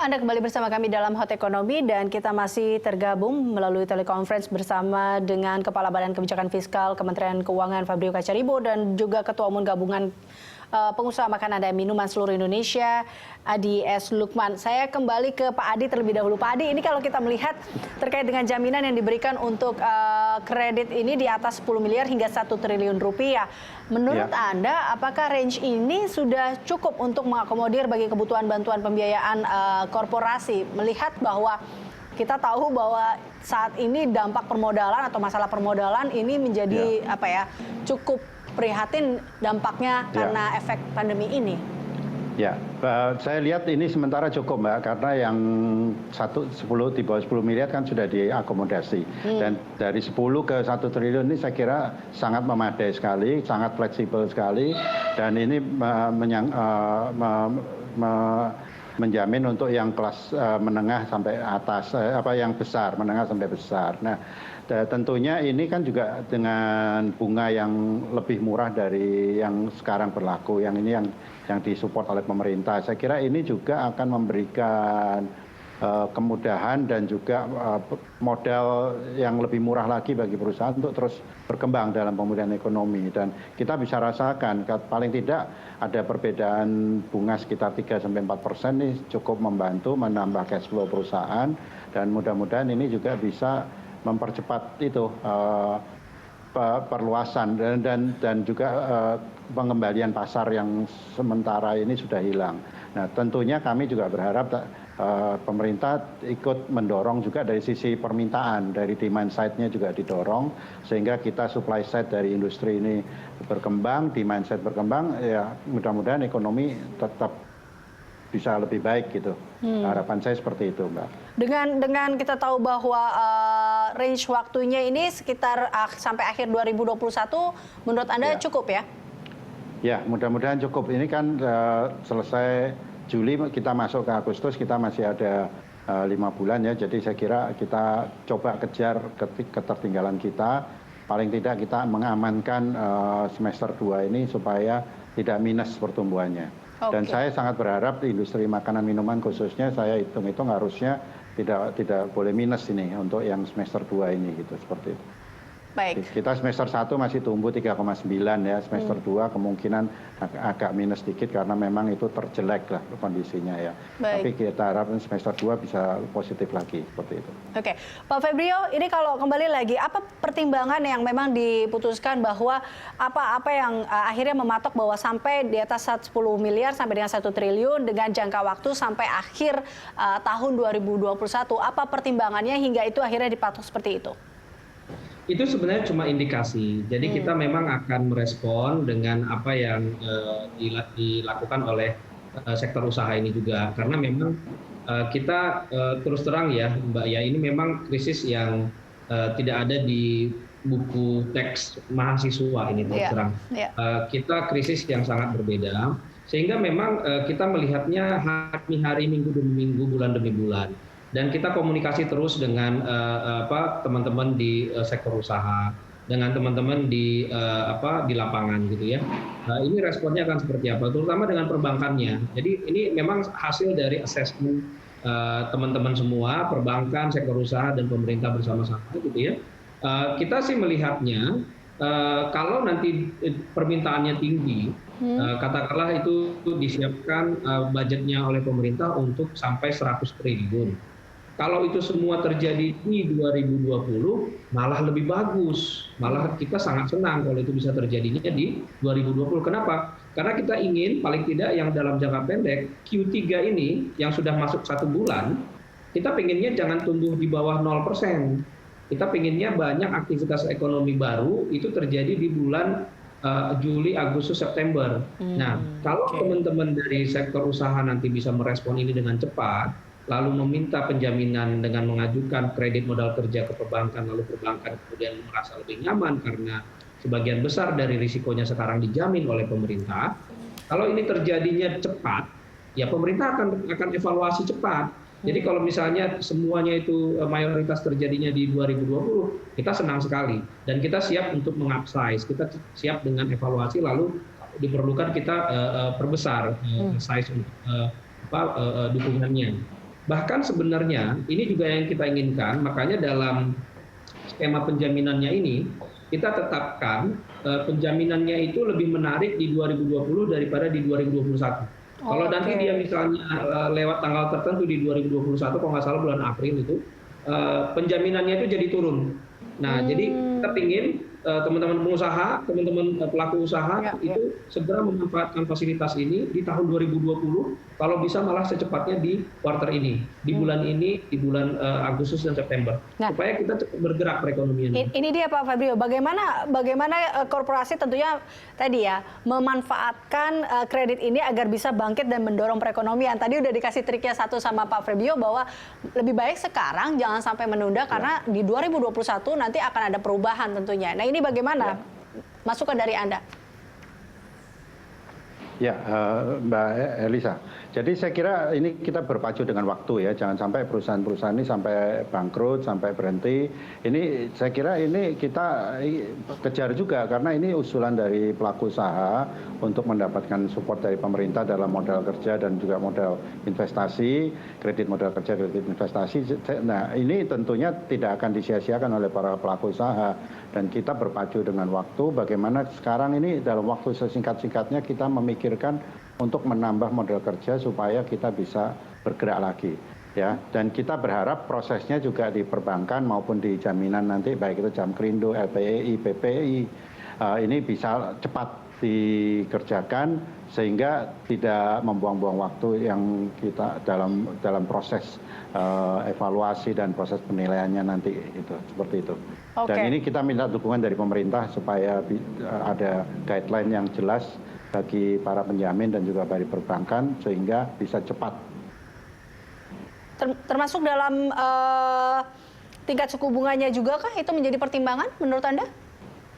Anda kembali bersama kami dalam Hot Ekonomi dan kita masih tergabung melalui telekonferensi bersama dengan Kepala Badan Kebijakan Fiskal Kementerian Keuangan Fabrio Kacaribo dan juga Ketua Umum Gabungan Pengusaha Makanan dan Minuman Seluruh Indonesia, Adi S. Lukman. Saya kembali ke Pak Adi terlebih dahulu. Pak Adi, ini kalau kita melihat terkait dengan jaminan yang diberikan untuk kredit ini di atas 10 miliar hingga 1 triliun rupiah. Menurut Anda, apakah range ini sudah cukup untuk mengakomodir bagi kebutuhan bantuan pembiayaan korporasi? Melihat bahwa kita tahu bahwa saat ini dampak permodalan atau masalah permodalan ini menjadi cukup prihatin dampaknya karena efek pandemi ini. Ya, saya lihat ini sementara cukup Mbak, karena yang 10 di bawah 10 miliar kan sudah diakomodasi. Dan dari 10 ke 1 triliun ini saya kira sangat memadai sekali, sangat fleksibel sekali. Dan ini menjamin untuk yang kelas menengah sampai atas, yang besar, menengah sampai besar. Nah, tentunya ini kan juga dengan bunga yang lebih murah dari yang sekarang berlaku, yang ini yang disupport oleh pemerintah. Saya kira ini juga akan memberikan kemudahan dan juga modal yang lebih murah lagi bagi perusahaan untuk terus berkembang dalam pemulihan ekonomi. Dan kita bisa rasakan paling tidak ada perbedaan bunga sekitar 3-4% ini cukup membantu menambah cash flow perusahaan, dan mudah-mudahan ini juga bisa mempercepat itu perluasan dan juga pengembalian pasar yang sementara ini sudah hilang. Nah, tentunya kami juga berharap pemerintah ikut mendorong juga dari sisi permintaan, dari demand side-nya juga didorong, sehingga kita supply side dari industri ini berkembang, demand side berkembang, ya mudah-mudahan ekonomi tetap bisa lebih baik gitu. Harapan saya seperti itu, Mbak. Dengan kita tahu bahwa range waktunya ini sekitar sampai akhir 2021, menurut Anda cukup ya? Ya, mudah-mudahan cukup. Ini kan selesai Juli, kita masuk ke Agustus, kita masih ada 5 bulan ya. Jadi saya kira kita coba kejar ketertinggalan kita. Paling tidak kita mengamankan semester 2 ini supaya tidak minus pertumbuhannya. Dan saya sangat berharap industri makanan minuman khususnya, saya hitung-hitung harusnya tidak boleh minus ini untuk yang semester 2 ini gitu, seperti itu. Baik. Kita semester 1 masih tumbuh 3,9 ya, semester 2 kemungkinan agak minus sedikit karena memang itu terjelek lah kondisinya ya. Baik. Tapi kita harapkan semester 2 bisa positif lagi seperti itu. Oke, Pak Fabrio, ini kalau kembali lagi, apa pertimbangan yang memang diputuskan bahwa apa yang akhirnya mematok bahwa sampai di atas 10 miliar sampai dengan 1 triliun dengan jangka waktu sampai akhir tahun 2021, apa pertimbangannya hingga itu akhirnya dipatok seperti itu? Itu sebenarnya cuma indikasi. Jadi kita memang akan merespon dengan apa yang dilakukan oleh sektor usaha ini juga. Karena memang kita terus terang ya Mbak ya, ini memang krisis yang tidak ada di buku teks mahasiswa ini terus terang. Kita krisis yang sangat berbeda. Sehingga memang kita melihatnya hari minggu demi minggu, bulan demi bulan. Dan kita komunikasi terus dengan teman-teman di sektor usaha, dengan teman-teman di lapangan gitu ya. Ini responnya akan seperti apa, terutama dengan perbankannya. Jadi ini memang hasil dari assessment teman-teman semua, perbankan, sektor usaha dan pemerintah bersama-sama gitu ya. Kita sih melihatnya kalau nanti permintaannya tinggi, katakanlah itu disiapkan budgetnya oleh pemerintah untuk sampai 100 triliun. Kalau itu semua terjadi di 2020, malah lebih bagus. Malah kita sangat senang kalau itu bisa terjadinya di 2020. Kenapa? Karena kita ingin paling tidak yang dalam jangka pendek, Q3 ini yang sudah masuk 1 bulan, kita pengennya jangan tumbuh di bawah 0%. Kita pengennya banyak aktivitas ekonomi baru itu terjadi di bulan Juli, Agustus, September. Nah, kalau teman-teman dari sektor usaha nanti bisa merespon ini dengan cepat, lalu meminta penjaminan dengan mengajukan kredit modal kerja ke perbankan, lalu perbankan kemudian merasa lebih nyaman karena sebagian besar dari risikonya sekarang dijamin oleh pemerintah. Kalau ini terjadinya cepat, ya pemerintah akan evaluasi cepat. Jadi kalau misalnya semuanya itu mayoritas terjadinya di 2020, kita senang sekali. Dan kita siap untuk mengupsize, kita siap dengan evaluasi, lalu diperlukan kita perbesar size dukungannya. Bahkan sebenarnya ini juga yang kita inginkan, makanya dalam skema penjaminannya ini kita tetapkan penjaminannya itu lebih menarik di 2020 daripada di 2021. Kalau nanti dia misalnya lewat tanggal tertentu di 2021, kalau nggak salah bulan April itu, penjaminannya itu jadi turun. Nah, jadi kita ingin teman-teman pengusaha, teman-teman pelaku usaha itu segera memanfaatkan fasilitas ini di tahun 2020, kalau bisa malah secepatnya di kuartal ini, di bulan ini, di bulan Agustus dan September, supaya kita cepat bergerak perekonomian. Ini dia Pak Febrio, bagaimana korporasi tentunya tadi ya memanfaatkan kredit ini agar bisa bangkit dan mendorong perekonomian. Tadi udah dikasih triknya satu sama Pak Febrio bahwa lebih baik sekarang jangan sampai menunda karena di 2021 nanti akan ada perubahan tentunya. Nah, ini bagaimana masukan dari Anda? Ya, Mbak Elisa. Jadi saya kira ini kita berpacu dengan waktu ya. Jangan sampai perusahaan-perusahaan ini sampai bangkrut, sampai berhenti. Ini saya kira ini kita kejar juga karena ini usulan dari pelaku usaha untuk mendapatkan support dari pemerintah dalam modal kerja dan juga modal investasi, kredit modal kerja, kredit investasi. Nah, ini tentunya tidak akan disia-siakan oleh para pelaku usaha. Dan kita berpacu dengan waktu, bagaimana sekarang ini dalam waktu sesingkat-singkatnya kita memikirkan untuk menambah modal kerja supaya kita bisa bergerak lagi. Ya, dan kita berharap prosesnya juga di perbankan maupun di jaminan nanti, baik itu Jamkrindo, LPEI, BPI, ini bisa cepat dikerjakan sehingga tidak membuang-buang waktu yang kita dalam proses evaluasi dan proses penilaiannya nanti itu seperti itu. Dan ini kita minta dukungan dari pemerintah supaya ada guideline yang jelas bagi para penjamin dan juga bagi perbankan sehingga bisa cepat. Termasuk dalam tingkat suku bunganya juga kah itu menjadi pertimbangan menurut Anda?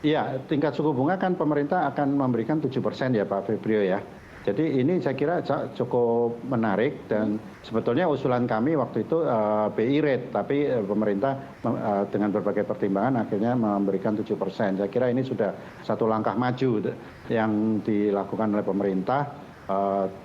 Iya, tingkat suku bunga kan pemerintah akan memberikan 7% ya Pak Febrio ya. Jadi ini saya kira cukup menarik dan sebetulnya usulan kami waktu itu BI rate, tapi pemerintah dengan berbagai pertimbangan akhirnya memberikan 7%. Saya kira ini sudah satu langkah maju yang dilakukan oleh pemerintah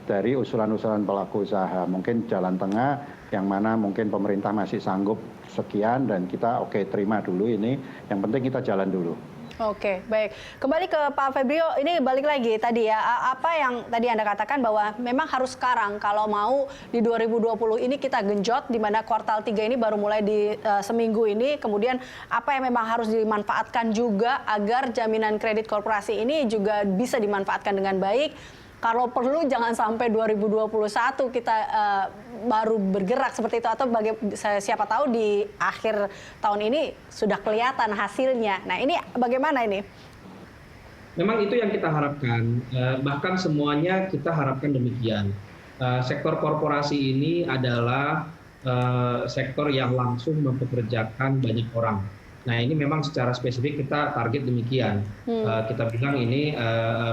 dari usulan-usulan pelaku usaha. Mungkin jalan tengah yang mana mungkin pemerintah masih sanggup sekian dan kita terima dulu ini. Yang penting kita jalan dulu. Oke, baik. Kembali ke Pak Febrio, ini balik lagi tadi ya, apa yang tadi Anda katakan bahwa memang harus sekarang kalau mau di 2020 ini kita genjot, di mana kuartal 3 ini baru mulai di seminggu ini, kemudian apa yang memang harus dimanfaatkan juga agar jaminan kredit korporasi ini juga bisa dimanfaatkan dengan baik. Kalau perlu jangan sampai 2021 kita baru bergerak seperti itu, atau siapa tahu di akhir tahun ini sudah kelihatan hasilnya. Nah, ini bagaimana ini? Memang itu yang kita harapkan, bahkan semuanya kita harapkan demikian. Sektor korporasi ini adalah sektor yang langsung mempekerjakan banyak orang. Nah, ini memang secara spesifik kita target demikian. Kita bilang ini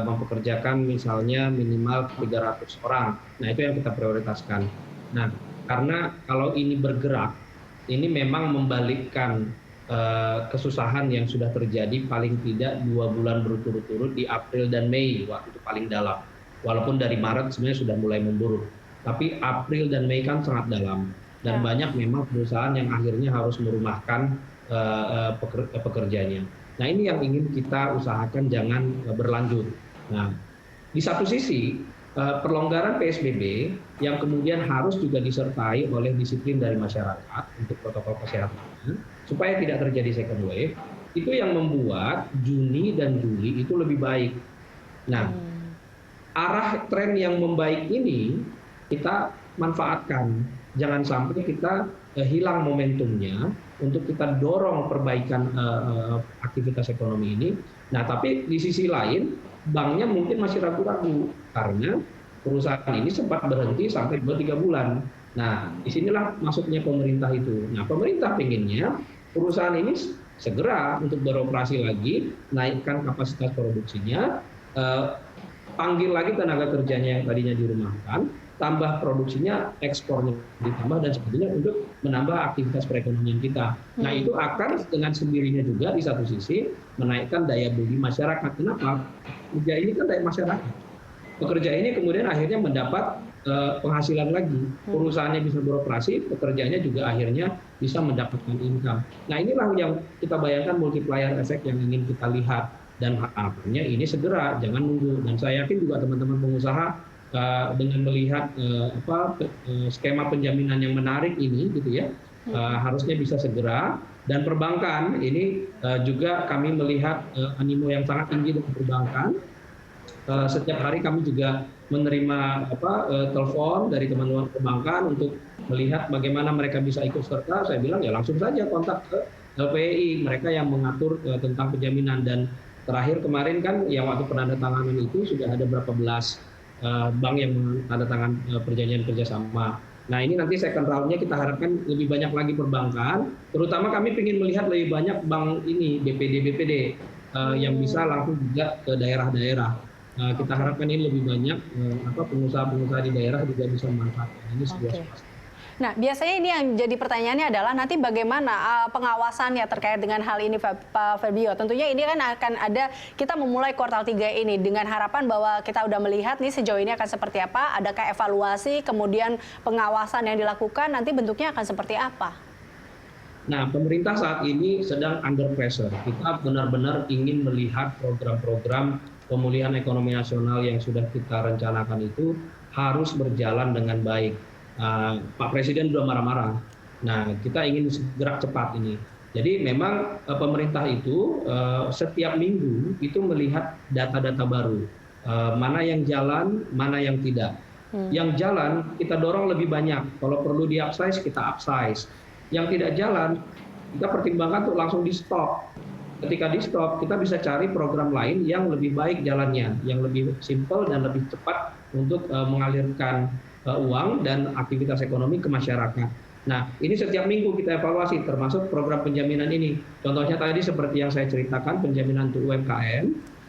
mempekerjakan misalnya minimal 300 orang. Nah, itu yang kita prioritaskan. Nah, karena kalau ini bergerak, ini memang membalikkan kesusahan yang sudah terjadi paling tidak 2 bulan berturut-turut di April dan Mei, waktu itu paling dalam. Walaupun dari Maret sebenarnya sudah mulai memburuk. Tapi April dan Mei kan sangat dalam. Dan banyak memang perusahaan yang akhirnya harus merumahkan pekerjanya. Nah, ini yang ingin kita usahakan jangan berlanjut. Nah, di satu sisi perlonggaran PSBB yang kemudian harus juga disertai oleh disiplin dari masyarakat untuk protokol kesehatan supaya tidak terjadi second wave, itu yang membuat Juni dan Juli itu lebih baik. Nah, arah tren yang membaik ini kita manfaatkan. Jangan sampai kita hilang momentumnya untuk kita dorong perbaikan aktivitas ekonomi ini. Nah, tapi di sisi lain, banknya mungkin masih ragu-ragu karena perusahaan ini sempat berhenti sampai 2-3 bulan. Nah, disinilah masuknya pemerintah itu. Nah, pemerintah pengennya perusahaan ini segera untuk beroperasi lagi, naikkan kapasitas produksinya, panggil lagi tenaga kerjanya yang tadinya dirumahkan, tambah produksinya, ekspornya ditambah dan sebagainya untuk menambah aktivitas perekonomian kita. Nah, itu akan dengan sendirinya juga di satu sisi menaikkan daya beli masyarakat. Kenapa? Pekerja ini kan daya masyarakat. Pekerja ini kemudian akhirnya mendapat penghasilan lagi, perusahaannya bisa beroperasi, pekerjaannya juga akhirnya bisa mendapatkan income. Nah inilah yang kita bayangkan multiplier effect yang ingin kita lihat, dan harapannya ini segera, jangan nunggu. Dan saya yakin juga teman-teman pengusaha dengan melihat skema penjaminan yang menarik ini gitu ya, harusnya bisa segera. Dan perbankan ini juga kami melihat animo yang sangat tinggi dari perbankan. Setiap hari kami juga menerima telepon dari teman-teman perbankan untuk melihat bagaimana mereka bisa ikut serta. Saya bilang ya langsung saja kontak ke LPI, mereka yang mengatur tentang penjaminan. Dan terakhir kemarin kan yang waktu penandatanganan itu sudah ada berapa belas bank yang menandatangan perjanjian kerjasama. Nah ini nanti second round-nya kita harapkan lebih banyak lagi perbankan, terutama kami ingin melihat lebih banyak bank ini BPD yang bisa langsung juga ke daerah-daerah. Kita harapkan ini lebih banyak pengusaha-pengusaha di daerah juga bisa memanfaatkan ini sebuah swasta. Nah, biasanya ini yang jadi pertanyaannya adalah nanti bagaimana pengawasannya terkait dengan hal ini, Pak Febio. Tentunya ini kan akan ada, kita memulai kuartal 3 ini dengan harapan bahwa kita udah melihat nih sejauh ini akan seperti apa, adakah evaluasi, kemudian pengawasan yang dilakukan, nanti bentuknya akan seperti apa? Nah, pemerintah saat ini sedang under pressure. Kita benar-benar ingin melihat program-program pemulihan ekonomi nasional yang sudah kita rencanakan itu harus berjalan dengan baik. Pak Presiden sudah marah-marah. Nah, kita ingin gerak cepat ini. Jadi memang pemerintah itu setiap minggu itu melihat data-data baru. Mana yang jalan, mana yang tidak. Yang jalan kita dorong lebih banyak. Kalau perlu di upsize, kita upsize. Yang tidak jalan, kita pertimbangkan untuk langsung di stop. Ketika di stop, kita bisa cari program lain yang lebih baik jalannya, yang lebih simpel dan lebih cepat untuk mengalirkan uang dan aktivitas ekonomi ke masyarakat. Nah, ini setiap minggu kita evaluasi, termasuk program penjaminan ini. Contohnya tadi seperti yang saya ceritakan, penjaminan untuk UMKM,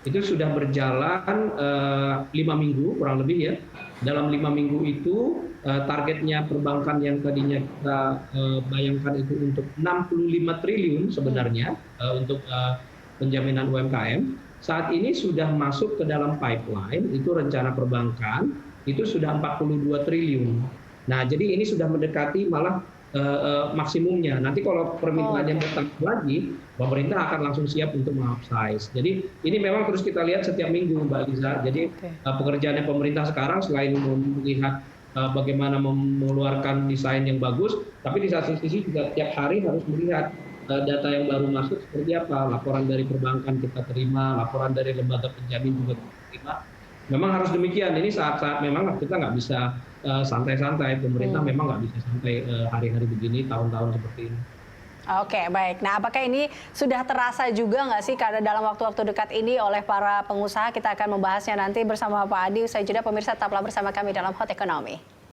itu sudah berjalan 5 minggu, kurang lebih ya. Dalam 5 minggu itu, targetnya perbankan yang tadinya kita bayangkan itu untuk 65 triliun sebenarnya, untuk penjaminan UMKM, saat ini sudah masuk ke dalam pipeline, itu rencana perbankan, itu sudah 42 triliun. Nah, jadi ini sudah mendekati malah maksimumnya. Nanti kalau permintaannya bertambah lagi, pemerintah akan langsung siap untuk meng-upsize. Jadi ini memang terus kita lihat setiap minggu, Mbak Liza. Jadi pekerjaannya pemerintah sekarang selain melihat bagaimana mengeluarkan desain yang bagus, tapi di satu sisi juga tiap hari harus melihat data yang baru masuk seperti apa. Laporan dari perbankan kita terima, laporan dari lembaga penjamin juga kita terima. Memang harus demikian. Ini saat-saat memang kita nggak bisa santai-santai. Pemerintah memang nggak bisa santai hari-hari begini, tahun-tahun seperti ini. Oke, baik. Nah, apakah ini sudah terasa juga nggak sih karena dalam waktu-waktu dekat ini oleh para pengusaha? Kita akan membahasnya nanti bersama Pak Adi. Usai jeda, pemirsa tetaplah bersama kami dalam Hot Economy.